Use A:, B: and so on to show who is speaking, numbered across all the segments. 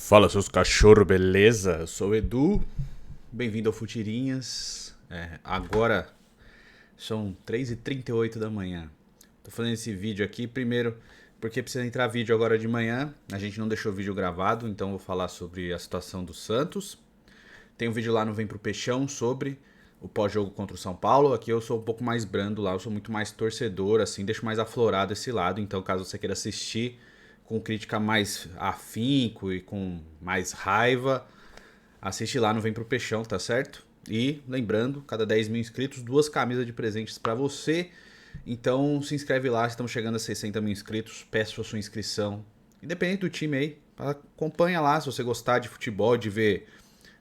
A: Fala, seus cachorros, beleza? Eu sou o Edu, bem-vindo ao Futirinhas. Agora são 3h38 da manhã. Tô fazendo esse vídeo aqui primeiro porque precisa entrar vídeo agora de manhã. A gente não deixou o vídeo gravado, então vou falar sobre a situação do Santos. Tem um vídeo lá no Vem Pro Peixão sobre o pós-jogo contra o São Paulo. Aqui eu sou um pouco mais brando lá, eu sou muito mais torcedor, assim, deixo mais aflorado esse lado. Então, caso você queira assistir com crítica mais afinco e com mais raiva, assiste lá no Vem Pro Peixão, tá certo? E lembrando, cada 10 mil inscritos, 2 camisas de presentes pra você. Então se inscreve lá, estamos chegando a 60 mil inscritos, peço a sua inscrição. Independente do time aí, acompanha lá se você gostar de futebol, de ver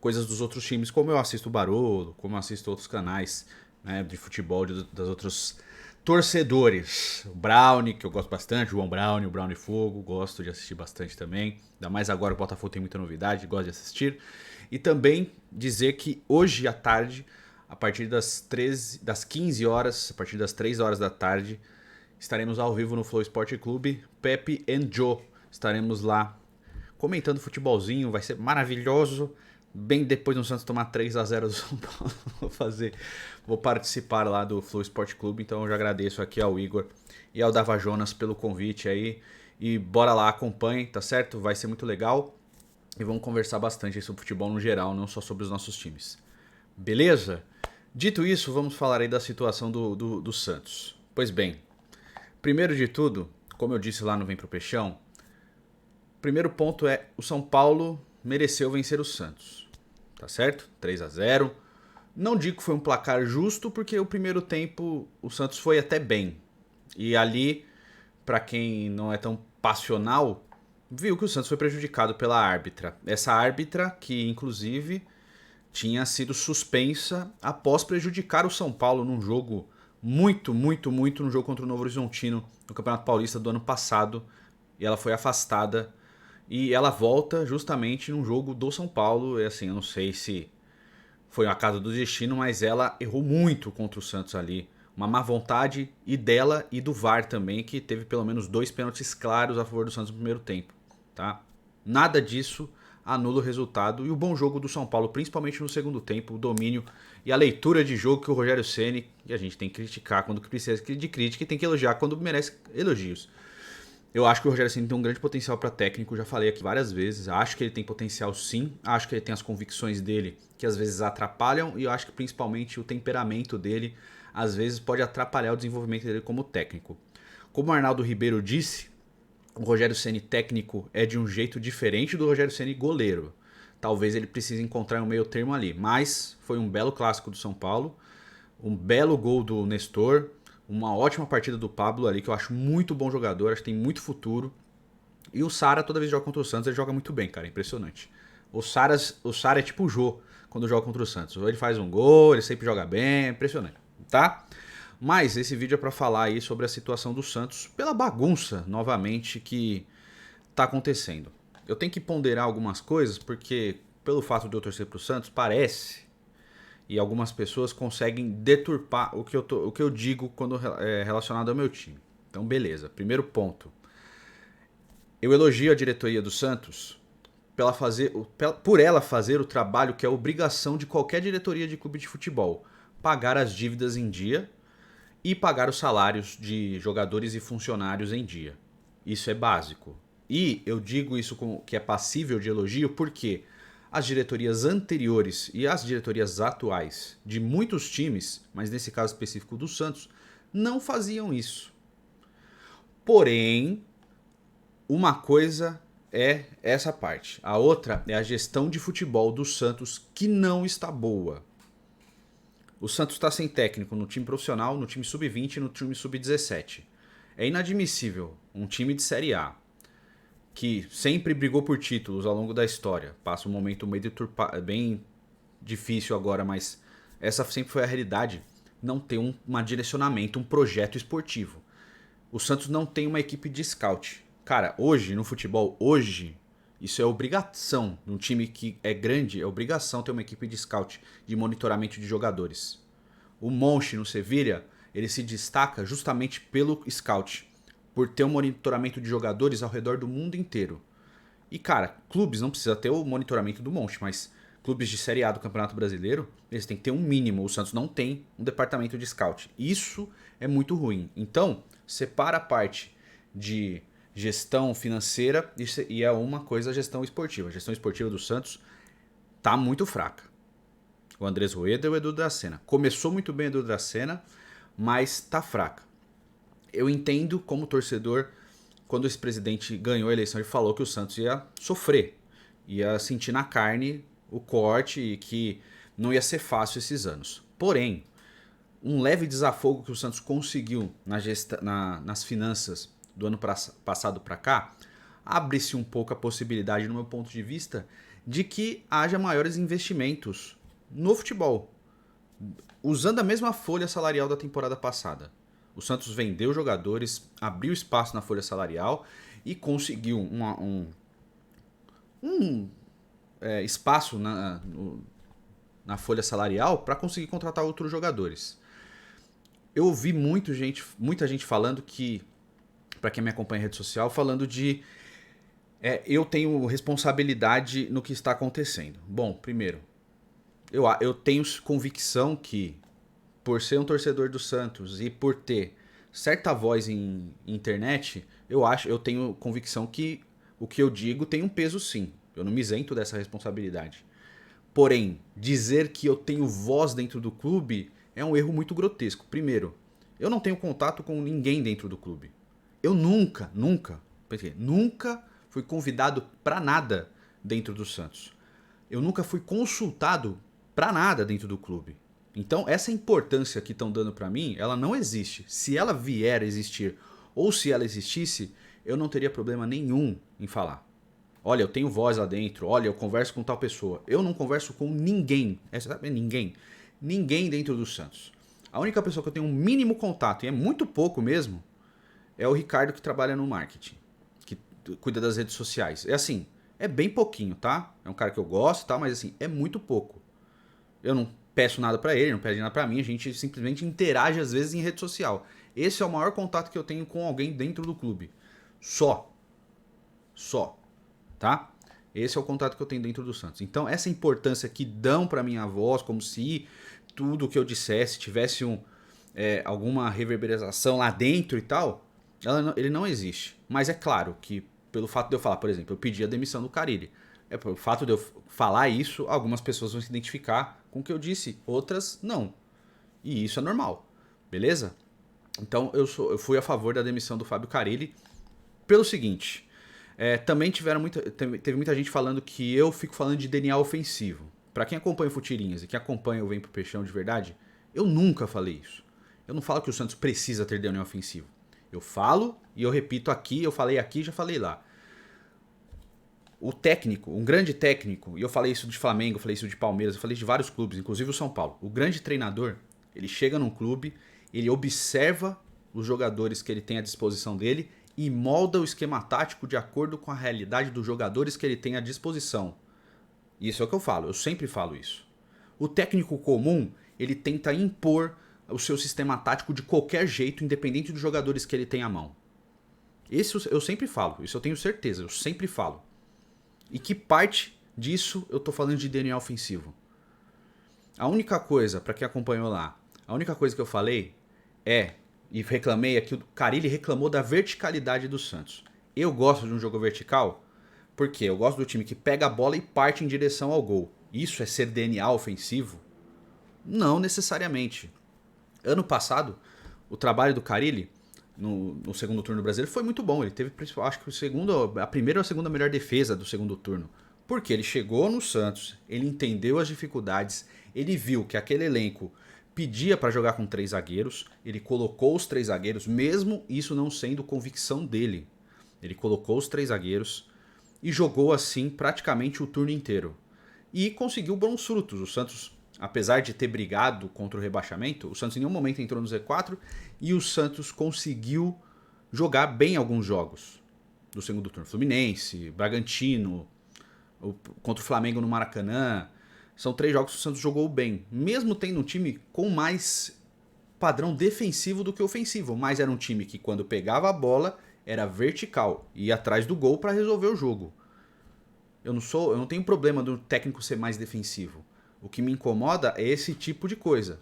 A: coisas dos outros times, como eu assisto o Barolo, como eu assisto outros canais, né, de futebol das outros torcedores. O Brownie, que eu gosto bastante, o João Brownie, o Brownie Fogo, gosto de assistir bastante também. Ainda mais agora o Botafogo tem muita novidade, gosto de assistir. E também dizer que hoje à tarde, a partir das 15 horas, a partir das 3 horas da tarde, estaremos ao vivo no Flow Esporte Clube, Pepe and Joe. Estaremos lá comentando futebolzinho, vai ser maravilhoso. Bem depois do Santos tomar 3-0 do São Paulo, vou participar lá do Flow Esporte Clube, então eu já agradeço aqui ao Igor e ao Dava Jonas pelo convite aí. E bora lá, acompanhem, tá certo? Vai ser muito legal. E vamos conversar bastante sobre futebol no geral, não só sobre os nossos times. Beleza? Dito isso, vamos falar aí da situação do Santos. Pois bem, primeiro de tudo, como eu disse lá no Vem Pro Peixão, primeiro ponto é o São Paulo mereceu vencer o Santos. Tá certo? 3-0. Não digo que foi um placar justo, porque o primeiro tempo o Santos foi até bem. E ali, para quem não é tão passional, viu que o Santos foi prejudicado pela árbitra. Essa árbitra que, inclusive, tinha sido suspensa após prejudicar o São Paulo num jogo muito no jogo contra o Novo Horizontino no Campeonato Paulista do ano passado. E ela foi afastada. E ela volta justamente num jogo do São Paulo. E assim, eu não sei se foi uma casa do destino, mas ela errou muito contra o Santos ali. Uma má vontade e dela e do VAR também, que teve pelo menos 2 pênaltis claros a favor do Santos no primeiro tempo. Tá? Nada disso anula o resultado e o bom jogo do São Paulo, principalmente no segundo tempo, o domínio e a leitura de jogo que o Rogério Ceni, e a gente tem que criticar quando precisa de crítica e tem que elogiar quando merece elogios. Eu acho que o Rogério Ceni tem um grande potencial para técnico, já falei aqui várias vezes. Acho que ele tem potencial sim, acho que ele tem as convicções dele que às vezes atrapalham e eu acho que principalmente o temperamento dele às vezes pode atrapalhar o desenvolvimento dele como técnico. Como o Arnaldo Ribeiro disse, o Rogério Ceni técnico é de um jeito diferente do Rogério Ceni goleiro. Talvez ele precise encontrar um meio termo ali, mas foi um belo clássico do São Paulo, um belo gol do Nestor, uma ótima partida do Pablo ali, que eu acho muito bom jogador, acho que tem muito futuro. E o Sara, toda vez que joga contra o Santos, ele joga muito bem, cara, impressionante. O Sara é tipo o Jô quando joga contra o Santos. Ele faz um gol, ele sempre joga bem, é impressionante, tá? Mas esse vídeo é pra falar aí sobre a situação do Santos pela bagunça, novamente, que tá acontecendo. Eu tenho que ponderar algumas coisas, porque pelo fato de eu torcer pro Santos, parece e algumas pessoas conseguem deturpar o que eu digo quando é relacionado ao meu time. Então, beleza. Primeiro ponto. Eu elogio a diretoria do Santos por ela fazer o trabalho que é obrigação de qualquer diretoria de clube de futebol: pagar as dívidas em dia e pagar os salários de jogadores e funcionários em dia. Isso é básico. E eu digo isso que é passível de elogio porque as diretorias anteriores e as diretorias atuais de muitos times, mas nesse caso específico do Santos, não faziam isso. Porém, uma coisa é essa parte. A outra é a gestão de futebol do Santos, que não está boa. O Santos está sem técnico no time profissional, no time sub-20 e no time sub-17. É inadmissível um time de Série A, que sempre brigou por títulos ao longo da história, passa um momento meio bem difícil agora, mas essa sempre foi a realidade, não ter um direcionamento, um projeto esportivo. O Santos não tem uma equipe de scout. Cara, hoje, no futebol, isso é obrigação. Num time que é grande, é obrigação ter uma equipe de scout, de monitoramento de jogadores. O Monchi no Sevilha, ele se destaca justamente pelo scout, por ter um monitoramento de jogadores ao redor do mundo inteiro. E, cara, clubes não precisa ter o monitoramento do monte, mas clubes de Série A do Campeonato Brasileiro, eles têm que ter um mínimo. O Santos não tem um departamento de scout. Isso é muito ruim. Então, separa a parte de gestão financeira e é uma coisa a gestão esportiva. A gestão esportiva do Santos tá muito fraca. O Andrés Rueda e o Edu Dracena. Começou muito bem o Edu Dracena, mas tá fraca. Eu entendo como torcedor, quando esse presidente ganhou a eleição, ele falou que o Santos ia sofrer, ia sentir na carne o corte e que não ia ser fácil esses anos. Porém, um leve desafogo que o Santos conseguiu nas finanças do ano passado para cá, abre-se um pouco a possibilidade, no meu ponto de vista, de que haja maiores investimentos no futebol, usando a mesma folha salarial da temporada passada. O Santos vendeu jogadores, abriu espaço na folha salarial e conseguiu espaço na folha salarial para conseguir contratar outros jogadores. Eu ouvi muita gente falando que, para quem me acompanha em rede social, falando de eu tenho responsabilidade no que está acontecendo. Bom, primeiro, eu tenho convicção que, por ser um torcedor do Santos e por ter certa voz em internet, eu tenho convicção que o que eu digo tem um peso sim. Eu não me isento dessa responsabilidade. Porém, dizer que eu tenho voz dentro do clube é um erro muito grotesco. Primeiro, eu não tenho contato com ninguém dentro do clube. Eu nunca fui convidado para nada dentro do Santos. Eu nunca fui consultado para nada dentro do clube. Então, essa importância que estão dando para mim, ela não existe. Se ela vier a existir, ou se ela existisse, eu não teria problema nenhum em falar. Olha, eu tenho voz lá dentro. Olha, eu converso com tal pessoa. Eu não converso com ninguém. Sabe? Ninguém. Ninguém dentro do Santos. A única pessoa que eu tenho um mínimo contato, e é muito pouco mesmo, é o Ricardo, que trabalha no marketing, que cuida das redes sociais. É assim, é bem pouquinho, tá? É um cara que eu gosto, tá? Mas assim, é muito pouco. Eu não peço nada pra ele, não pede nada pra mim, a gente simplesmente interage às vezes em rede social. Esse é o maior contato que eu tenho com alguém dentro do clube. Só. Tá? Esse é o contato que eu tenho dentro do Santos. Então, essa importância que dão pra minha voz, como se tudo que eu dissesse tivesse alguma reverberação lá dentro e tal, ele não existe. Mas é claro que, pelo fato de eu falar, por exemplo, eu pedi a demissão do Carille. Pelo fato de eu falar isso, algumas pessoas vão se identificar com o que eu disse, outras não. E isso é normal, beleza? Então eu fui a favor da demissão do Fábio Carille pelo seguinte. Também teve muita gente falando que eu fico falando de DNA ofensivo. Pra quem acompanha o Futirinhas e quem acompanha o Vem Pro Peixão de verdade, eu nunca falei isso. Eu não falo que o Santos precisa ter DNA ofensivo. Eu falo e eu repito aqui, eu falei aqui, já falei lá. O técnico, um grande técnico, e eu falei isso de Flamengo, eu falei isso de Palmeiras, eu falei de vários clubes, inclusive o São Paulo. O grande treinador, ele chega num clube, ele observa os jogadores que ele tem à disposição dele e molda o esquema tático de acordo com a realidade dos jogadores que ele tem à disposição. Isso é o que eu falo, eu sempre falo isso. O técnico comum, ele tenta impor o seu sistema tático de qualquer jeito, independente dos jogadores que ele tem à mão. Isso eu sempre falo, isso eu tenho certeza, eu sempre falo. E que parte disso eu tô falando de DNA ofensivo? A única coisa, pra quem acompanhou lá, a única coisa que eu falei e reclamei, é que o Carille reclamou da verticalidade do Santos. Eu gosto de um jogo vertical, porque eu gosto do time que pega a bola e parte em direção ao gol. Isso é ser DNA ofensivo? Não necessariamente. Ano passado, o trabalho do Carille no segundo turno brasileiro foi muito bom. Ele teve, acho que a primeira ou a segunda melhor defesa do segundo turno. Porque ele chegou no Santos, ele entendeu as dificuldades, ele viu que aquele elenco pedia para jogar com 3 zagueiros, ele colocou os 3 zagueiros, mesmo isso não sendo convicção dele. Ele colocou os 3 zagueiros e jogou assim praticamente o turno inteiro. E conseguiu bons frutos. O Santos, apesar de ter brigado contra o rebaixamento, o Santos em nenhum momento entrou no Z4 e o Santos conseguiu jogar bem alguns jogos do segundo turno. Fluminense, Bragantino, contra o Flamengo no Maracanã. São 3 jogos que o Santos jogou bem, mesmo tendo um time com mais padrão defensivo do que ofensivo, mas era um time que quando pegava a bola era vertical, ia atrás do gol para resolver o jogo. Eu não tenho problema do técnico ser mais defensivo. O que me incomoda é esse tipo de coisa.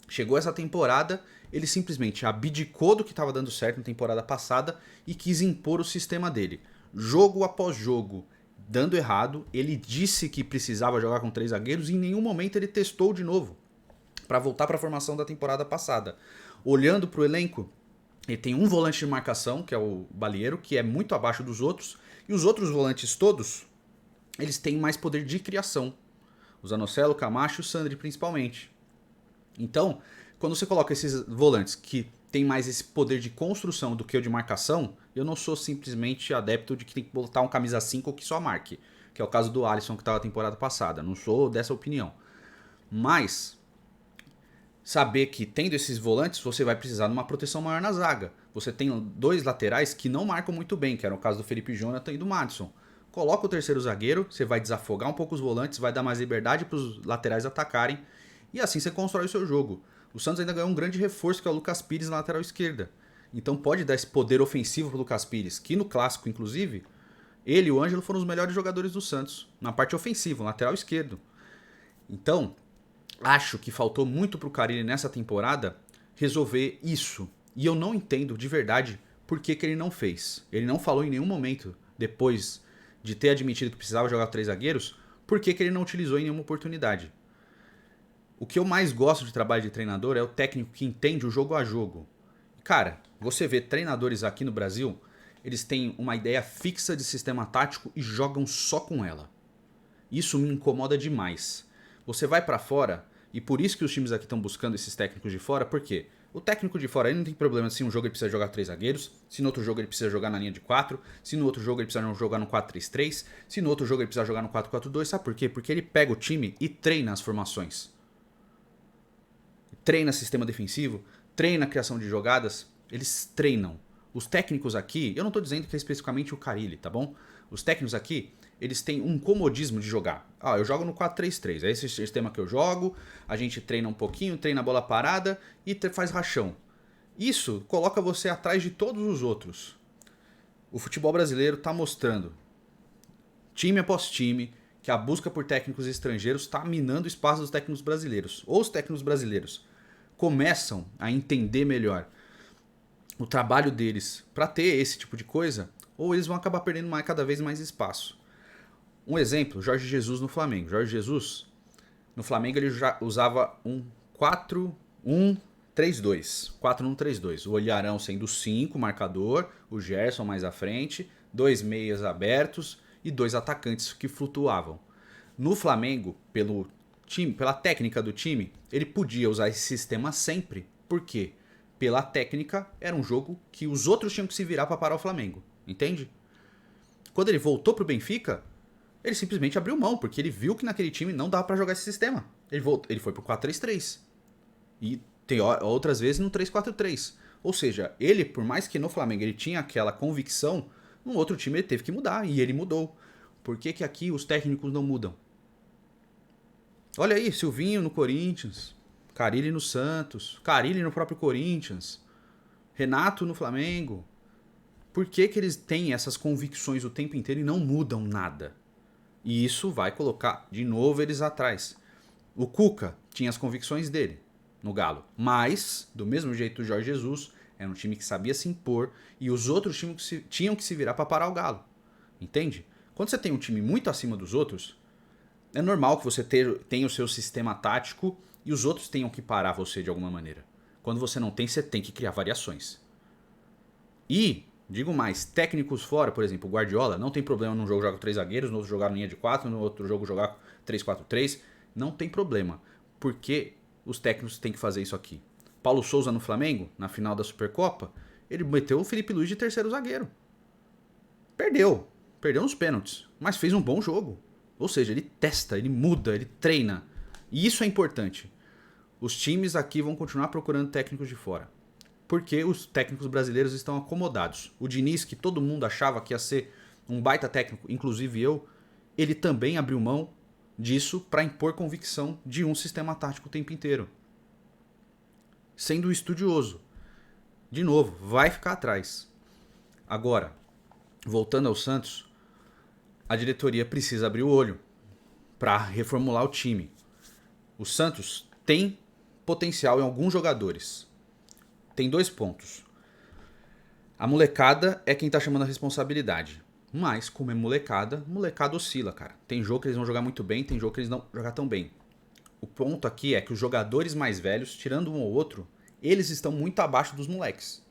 A: Chegou essa temporada, ele simplesmente abdicou do que estava dando certo na temporada passada e quis impor o sistema dele. Jogo após jogo, dando errado, ele disse que precisava jogar com 3 zagueiros e em nenhum momento ele testou de novo para voltar para a formação da temporada passada. Olhando para o elenco, ele tem um volante de marcação, que é o Balieiro, que é muito abaixo dos outros, e os outros volantes todos, eles têm mais poder de criação. O Zanocelo, o Camacho e o Sandri principalmente. Então, quando você coloca esses volantes que tem mais esse poder de construção do que o de marcação, eu não sou simplesmente adepto de que tem que botar um camisa 5 que só marque, que é o caso do Alisson que estava na temporada passada. Não sou dessa opinião. Mas saber que tendo esses volantes, você vai precisar de uma proteção maior na zaga. Você tem 2 laterais que não marcam muito bem, que era o caso do Felipe Jonathan e do Madison. Coloca o terceiro zagueiro, você vai desafogar um pouco os volantes, vai dar mais liberdade para os laterais atacarem, e assim você constrói o seu jogo. O Santos ainda ganhou um grande reforço, que é o Lucas Pires na lateral esquerda. Então pode dar esse poder ofensivo para o Lucas Pires, que no clássico, inclusive, ele e o Ângelo foram os melhores jogadores do Santos, na parte ofensiva, lateral esquerdo. Então, acho que faltou muito pro Carille nessa temporada resolver isso. E eu não entendo de verdade por que ele não fez. Ele não falou em nenhum momento, depois de ter admitido que precisava jogar 3 zagueiros, por que ele não utilizou em nenhuma oportunidade. O que eu mais gosto de trabalho de treinador é o técnico que entende o jogo a jogo. Cara, você vê treinadores aqui no Brasil, eles têm uma ideia fixa de sistema tático e jogam só com ela. Isso me incomoda demais. Você vai pra fora, e por isso que os times aqui estão buscando esses técnicos de fora, por quê? O técnico de fora ele não tem problema se um jogo ele precisa jogar 3 zagueiros, se no outro jogo ele precisa jogar na linha de 4, se no outro jogo ele precisa jogar no 4-3-3, se no outro jogo ele precisa jogar no 4-4-2, sabe por quê? Porque ele pega o time e treina as formações. Treina sistema defensivo, treina a criação de jogadas, eles treinam. Os técnicos aqui, eu não estou dizendo que é especificamente o Carille, tá bom? Os técnicos aqui, eles têm um comodismo de jogar. Eu jogo no 4-3-3, é esse sistema que eu jogo, a gente treina um pouquinho, treina a bola parada e faz rachão. Isso coloca você atrás de todos os outros. O futebol brasileiro está mostrando, time após time, que a busca por técnicos estrangeiros está minando o espaço dos técnicos brasileiros. Ou os técnicos brasileiros começam a entender melhor o trabalho deles para ter esse tipo de coisa, ou eles vão acabar perdendo cada vez mais espaço. Um exemplo, Jorge Jesus no Flamengo. Jorge Jesus, no Flamengo, ele já usava um 4-1-3-2. 4-1-3-2. O Olharão sendo 5, marcador, o Gerson mais à frente, 2 meias abertos e 2 atacantes que flutuavam. No Flamengo, pela técnica do time, ele podia usar esse sistema sempre. Por quê? Pela técnica, era um jogo que os outros tinham que se virar para parar o Flamengo. Entende? Quando ele voltou pro Benfica, ele simplesmente abriu mão, porque ele viu que naquele time não dava para jogar esse sistema. Ele foi pro 4-3-3. E tem outras vezes no 3-4-3. Ou seja, ele, por mais que no Flamengo ele tinha aquela convicção, no outro time ele teve que mudar, e ele mudou. Por que aqui os técnicos não mudam? Olha aí, Silvinho no Corinthians, Carille no Santos, Carille no próprio Corinthians, Renato no Flamengo. Por que eles têm essas convicções o tempo inteiro e não mudam nada? E isso vai colocar de novo eles atrás. O Cuca tinha as convicções dele no Galo, mas, do mesmo jeito o Jorge Jesus, era um time que sabia se impor e os outros times tinham que se virar para parar o Galo. Entende? Quando você tem um time muito acima dos outros, é normal que você tenha o seu sistema tático e os outros tenham que parar você de alguma maneira. Quando você não tem, você tem que criar variações. E, digo mais, técnicos fora, por exemplo, o Guardiola, não tem problema num jogo jogar com 3 zagueiros, no outro jogar na linha de 4, no outro jogo jogar 3-4-3. Não tem problema. Porque os técnicos têm que fazer isso aqui. Paulo Souza no Flamengo, na final da Supercopa, ele meteu o Felipe Luiz de terceiro zagueiro. Perdeu nos pênaltis, mas fez um bom jogo. Ou seja, ele testa, ele muda, ele treina. E isso é importante. Os times aqui vão continuar procurando técnicos de fora. Porque os técnicos brasileiros estão acomodados. O Diniz, que todo mundo achava que ia ser um baita técnico, inclusive eu, ele também abriu mão disso para impor convicção de um sistema tático o tempo inteiro. Sendo estudioso. De novo, vai ficar atrás. Agora, voltando ao Santos, a diretoria precisa abrir o olho para reformular o time. O Santos tem potencial em alguns jogadores. Tem 2 pontos. A molecada é quem tá chamando a responsabilidade. Mas, como é molecada oscila, cara. Tem jogo que eles vão jogar muito bem, tem jogo que eles não vão jogar tão bem. O ponto aqui é que os jogadores mais velhos, tirando um ou outro, eles estão muito abaixo dos moleques.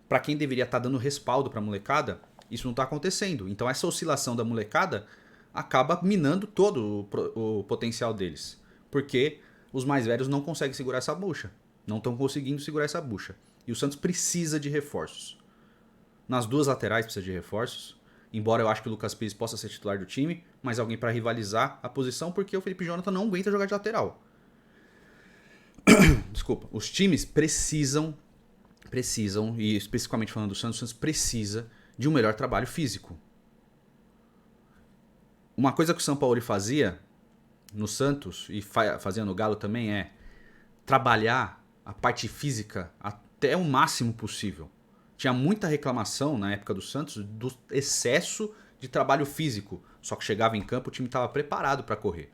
A: Pra quem deveria estar dando respaldo pra molecada, isso não tá acontecendo. Então essa oscilação da molecada acaba minando todo o potencial deles. Porque os mais velhos não conseguem segurar essa bucha. Não estão conseguindo segurar essa bucha. E o Santos precisa de reforços. Nas 2 laterais precisa de reforços. Embora eu acho que o Lucas Pires possa ser titular do time, mas alguém para rivalizar a posição, porque o Felipe Jonathan não aguenta jogar de lateral. Desculpa. Os times precisam, e especificamente falando do Santos, o Santos precisa de um melhor trabalho físico. Uma coisa que o São Paulo fazia no Santos e fazia no Galo também é trabalhar a parte física até o máximo possível. Tinha muita reclamação na época do Santos do excesso de trabalho físico. Só que chegava em campo, o time estava preparado para correr.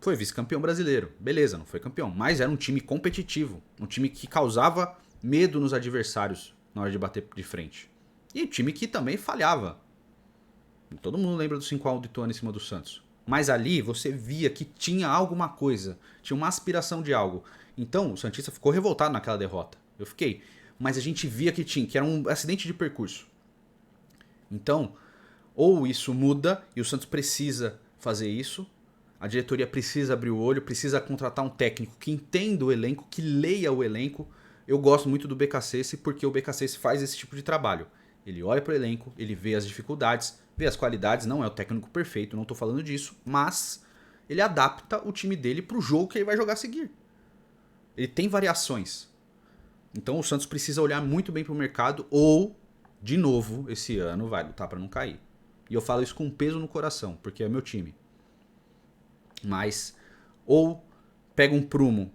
A: Foi vice-campeão brasileiro. Beleza, não foi campeão. Mas era um time competitivo. Um time que causava medo nos adversários na hora de bater de frente. E um time que também falhava. Todo mundo lembra do 5x1 do Ituano em cima do Santos. Mas ali você via que tinha alguma coisa. Tinha uma aspiração de algo. Então o Santista ficou revoltado naquela derrota. Eu fiquei. Mas a gente via que era um acidente de percurso. Então, ou isso muda e o Santos precisa fazer isso, a diretoria precisa abrir o olho, precisa contratar um técnico que entenda o elenco, que leia o elenco. Eu gosto muito do BKSS porque o BKSS faz esse tipo de trabalho. Ele olha para o elenco, ele vê as dificuldades, vê as qualidades, não é o técnico perfeito, não estou falando disso, mas ele adapta o time dele para o jogo que ele vai jogar a seguir. Ele tem variações. Então o Santos precisa olhar muito bem para o mercado ou, de novo, esse ano vai lutar para não cair. E eu falo isso com peso no coração, porque é meu time. Mas ou pega um prumo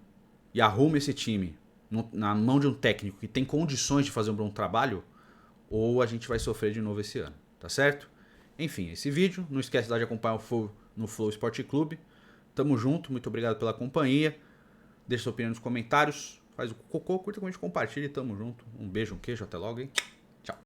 A: e arruma esse time na mão de um técnico que tem condições de fazer um bom trabalho, ou a gente vai sofrer de novo esse ano, tá certo? Enfim, esse vídeo, não esquece de acompanhar o Flow no Flow Esporte Clube. Tamo junto, muito obrigado pela companhia. Deixa sua opinião nos comentários. Faz o cocô, curta, comente, compartilha. Tamo junto. Um beijo, um queijo, até logo, hein?